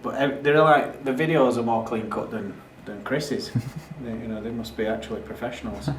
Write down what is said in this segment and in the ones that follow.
But they're like, the videos are more clean cut than Chris's. They must be actually professionals.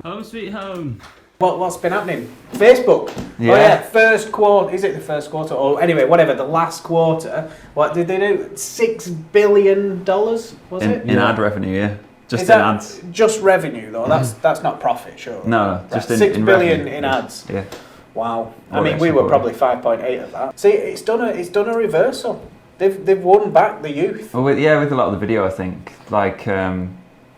Home sweet home. What's been happening? Facebook. Yeah. Oh yeah, first quarter. Is it the first quarter? Or anyway, whatever. The last quarter. What did they do? $6 billion. Was it? In ad revenue, yeah. Just Is in that ads. just revenue though? That's not profit, sure. No, Right. just $6 in billion revenue. in ads. Yeah. Wow. Or I mean, we actually were probably 5.8 of that. See, it's done a reversal. They've won back the youth. Well, with a lot of the video, I think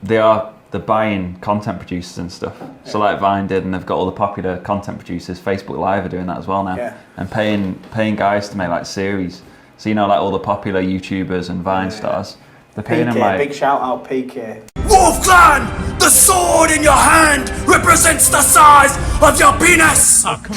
they're buying content producers and stuff. So like Vine did, and they've got all the popular content producers. Facebook Live are doing that as well now, and paying guys to make like series. So like all the popular YouTubers and Vine stars, they're paying them like. Big shout out, PK. Wolf Clan, the sword in your hand represents the size of your penis. Oh, come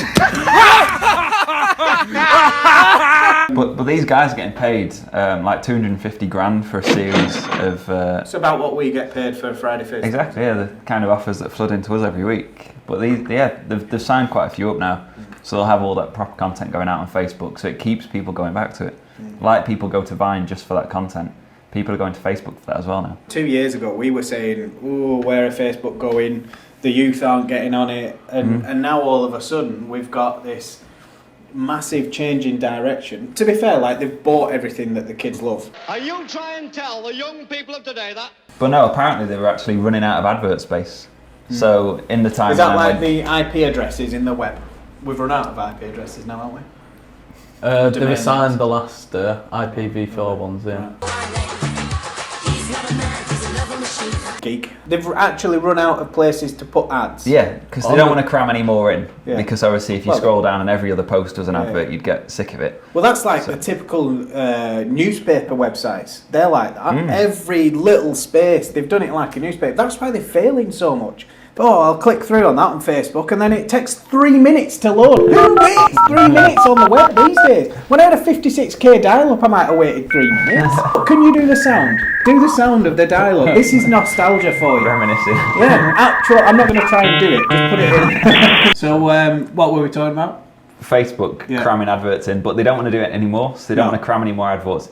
on. But these guys are getting paid like 250 grand for a series of. It's about what we get paid for Friday Fizz. Exactly, yeah, the kind of offers that flood into us every week. But they've signed quite a few up now, so they'll have all that proper content going out on Facebook, so it keeps people going back to it. Like people go to Vine just for that content. People are going to Facebook for that as well now. 2 years ago, we were saying, "Oh, where are Facebook going? The youth aren't getting on it," and now all of a sudden we've got this massive change in direction. To be fair, like they've bought everything that the kids love. Are you trying to tell the young people of today that? But no, apparently they were actually running out of advert space. So in the timeline, is that like the IP addresses in the web? We've run out of IP addresses now, haven't we? They've assigned the last IPv4 ones, yeah. Geek. They've actually run out of places to put ads. Yeah, because they don't want to cram any more in. Yeah. Because obviously if you scroll down and every other post was an advert, you'd get sick of it. Well, that's like the typical newspaper websites. They're like that. Every little space, they've done it like a newspaper. That's why they're failing so much. Oh, I'll click through on that on Facebook and then it takes 3 minutes to load. Who waits 3 minutes on the web these days? When I had a 56k dial-up, I might have waited 3 minutes. Can you do the sound? Do the sound of the dial-up. This is nostalgia for you. Reminiscing. Yeah, I'm not going to try and do it. Just put it in. So, what were we talking about? Facebook cramming adverts in, but they don't want to do it anymore, so they don't want to cram any more adverts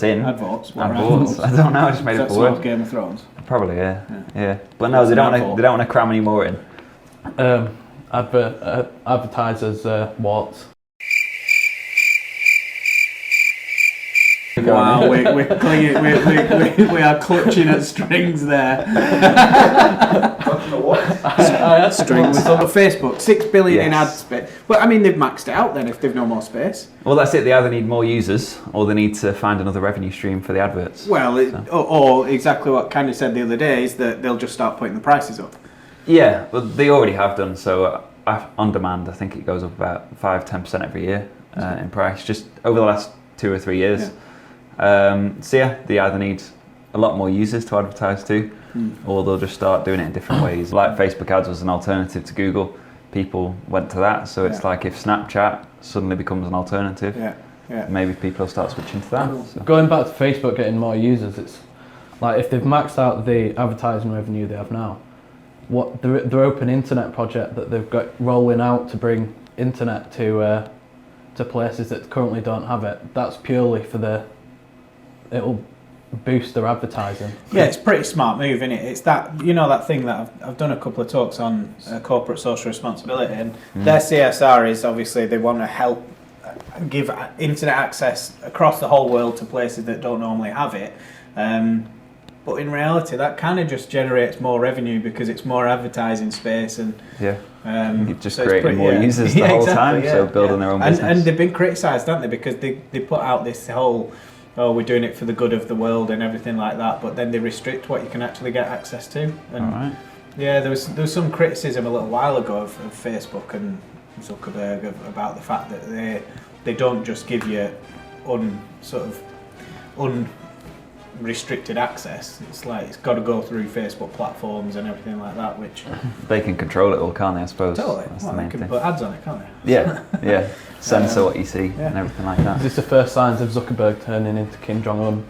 in. Adverts? I don't know, I just made up a word. Game of Thrones? Probably, yeah. But no, they don't want to cram any more in. Advertisers warts. Wow, we're clinging, we are clutching at strings there. Strings. Facebook, 6 billion in ad space. Well, I mean, they've maxed it out then if they've no more space. Well, that's it. They either need more users or they need to find another revenue stream for the adverts. Well, or exactly what Candy said the other day is that they'll just start putting the prices up. Yeah, but they already have done. So on demand, I think it goes up about 5-10% every year in price, just over the last 2 or 3 years. They either need a lot more users to advertise to, or they'll just start doing it in different ways. Like Facebook ads was an alternative to Google, people went to that. So it's like if Snapchat suddenly becomes an alternative, maybe people will start switching to that. So. Going back to Facebook getting more users, it's like if they've maxed out the advertising revenue they have now, what their open internet project that they've got rolling out to bring internet to places that currently don't have it, that's purely for it'll boost their advertising. Yeah, it's a pretty smart move, isn't it? It's that, that thing that I've done a couple of talks on corporate social responsibility, and their CSR is obviously they want to help give internet access across the whole world to places that don't normally have it. But in reality, that kind of just generates more revenue because it's more advertising space and just creating more users the whole time, so building their own business. And they've been criticised, haven't they? Because they put out this whole, we're doing it for the good of the world and everything like that, but then they restrict what you can actually get access to. And yeah, there was some criticism a little while ago of Facebook and Zuckerberg about the fact that they don't just give you unrestricted access. It's like it's got to go through Facebook platforms and everything like that, which they can control it all, can't they? I suppose. Totally. That's well, the main they can thing. put ads on it, can't they? Yeah. Censor what you see and everything like that. Is this the first signs of Zuckerberg turning into Kim Jong-un?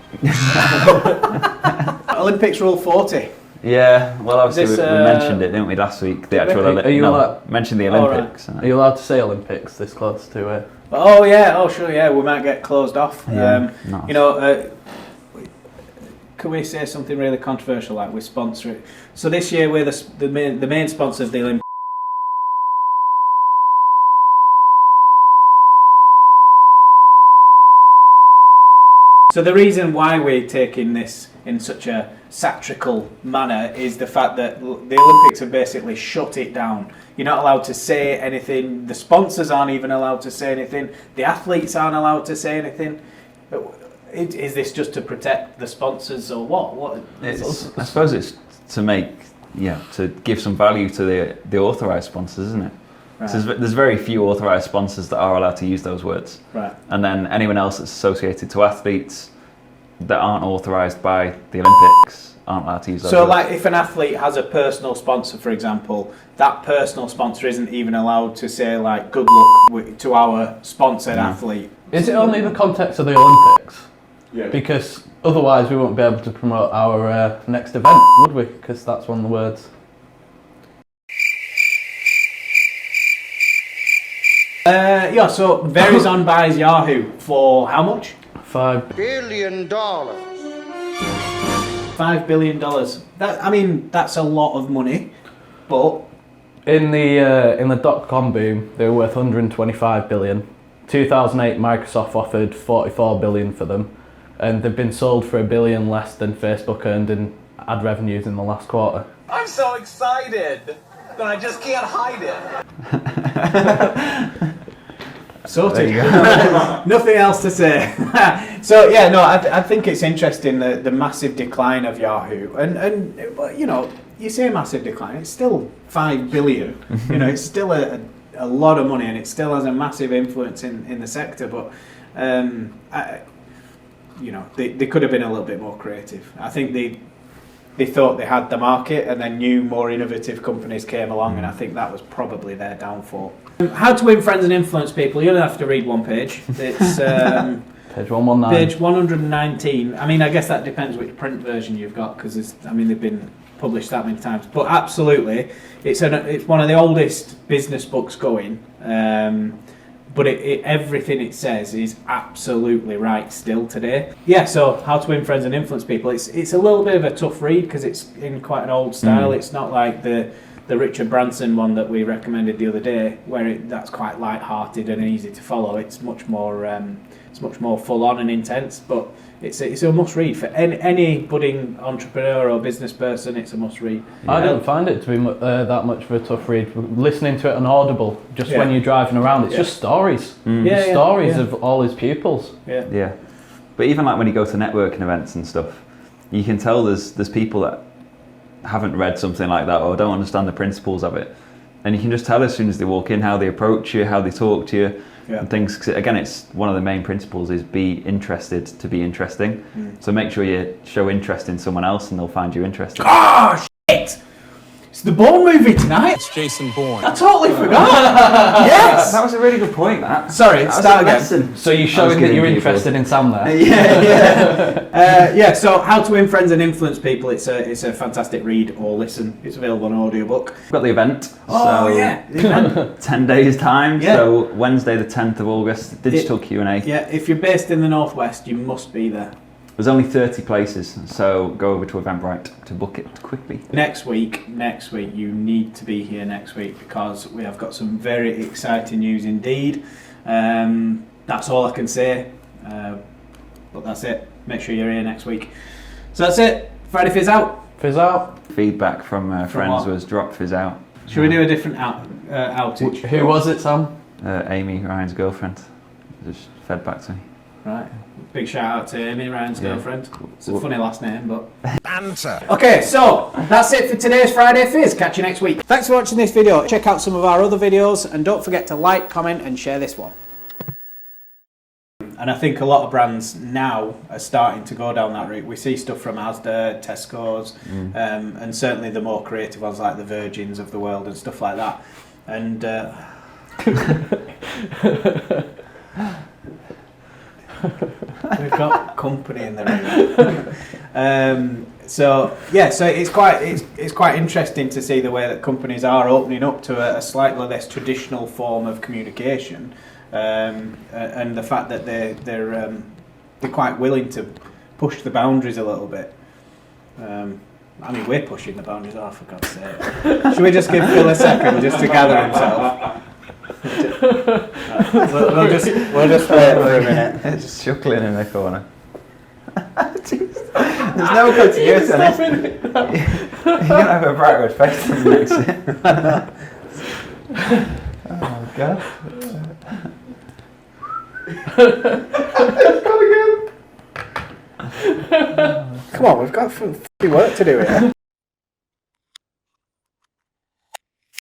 Olympics Rule 40. Yeah, well, obviously This, we mentioned it, didn't we, last week? The actual Are you allowed- mentioned the Oh, right. Olympics. Are you allowed to say Olympics this close to it? Oh yeah, oh sure, yeah, we might get closed off. Yeah, nice. You know, can we say something really controversial like we sponsor it? So this year we're the main sponsor of the Olympics. So the reason why we're taking this in such a satirical manner is the fact that the Olympics have basically shut it down. You're not allowed to say anything. The sponsors aren't even allowed to say anything. The athletes aren't allowed to say anything. Is this just to protect the sponsors or what? I suppose it's to make, to give some value to the authorised sponsors, isn't it? Right. So there's very few authorised sponsors that are allowed to use those words. Right. And then anyone else that's associated to athletes that aren't authorised by the Olympics aren't allowed to use those So words. like if an athlete has a personal sponsor, for example, that personal sponsor isn't even allowed to say like good luck to our sponsored athlete. Is it only the context of the Olympics? Yeah. Because otherwise we won't be able to promote our next event, would we? Because that's one of the words. So Verizon buys Yahoo for how much? $5 $1 billion. $5 billion. That's a lot of money, but In the dot-com boom, they were worth 125 billion. 2008, Microsoft offered 44 billion for them, and they've been sold for $1 billion less than Facebook earned in ad revenues in the last quarter. I'm so excited that I just can't hide it. sorted. Nothing else to say. So yeah, no, I think it's interesting the massive decline of Yahoo, and you know, you say massive decline, it's still 5 billion. You know, it's still a lot of money, and it still has a massive influence in the sector. But you know, they could have been a little bit more creative. I think they thought they had the market, and then new, more innovative companies came along, and I think that was probably their downfall. How to win friends and influence people. You don't have to read one page. It's Page 119. page 119. I mean, I guess that depends which print version you've got, because they've been published that many times. But absolutely, it's one of the oldest business books going. But everything it says is absolutely right still today. Yeah, so How to Win Friends and Influence People. It's a little bit of a tough read because it's in quite an old style. It's not like the Richard Branson one that we recommended the other day, where that's quite light-hearted and easy to follow. It's much more full on and intense, but it's a must read for any budding entrepreneur or business person. It's a must read. I don't find it to be that much of a tough read. Listening to it on Audible, just when you're driving around, it's just stories. Stories of all his pupils. Yeah. But even like when you go to networking events and stuff, you can tell there's people that haven't read something like that or don't understand the principles of it. And you can just tell as soon as they walk in how they approach you, how they talk to you, and things. 'Cause again, it's one of the main principles is be interested to be interesting. So make sure you show interest in someone else and they'll find you interesting. Oh, shit! It's the Bourne movie tonight. It's Jason Bourne. I totally forgot. Yes! That was a really good point, that. Sorry, That was start a again. lesson. So you're showing that you're interested in Sam there? Yeah. So How to Win Friends and Influence People. It's a fantastic read or listen. It's available on audiobook. We've got the event. Oh so yeah, the event. 10 days time. Yeah. So Wednesday the 10th of August, digital Q&A. Yeah, if you're based in the Northwest, you must be there. There's only 30 places, so go over to Eventbrite to book it quickly. Next week, you need to be here next week because we have got some very exciting news indeed. That's all I can say, but that's it. Make sure you're here next week. So that's it. Friday Fizz out. Fizz out. Feedback from friends what? was drop Fizz out. Should we do a different outage? Who was it, Sam? Amy, Ryan's girlfriend, just fed back to me. Right. Big shout out to Amy, Ryan's girlfriend. It's a Well- funny last name, but... Banter. Okay, so that's it for today's Friday Fizz. Catch you next week. Thanks for watching this video. Check out some of our other videos and don't forget to like, comment and share this one. And I think a lot of brands now are starting to go down that route. We see stuff from Asda, Tesco's, and certainly the more creative ones like the Virgins of the world and stuff like that. And we've got company in the room. So it's quite interesting to see the way that companies are opening up to a slightly less traditional form of communication, and the fact that they're quite willing to push the boundaries a little bit. I mean, we're pushing the boundaries, for God's sake. Should we just give Phil a second just to gather himself? We'll just wait for a minute. It's just chuckling in the corner. There's no continuity on this. You're going to have a bright red face on the next year. Oh, God. Come on, we've got work to do here.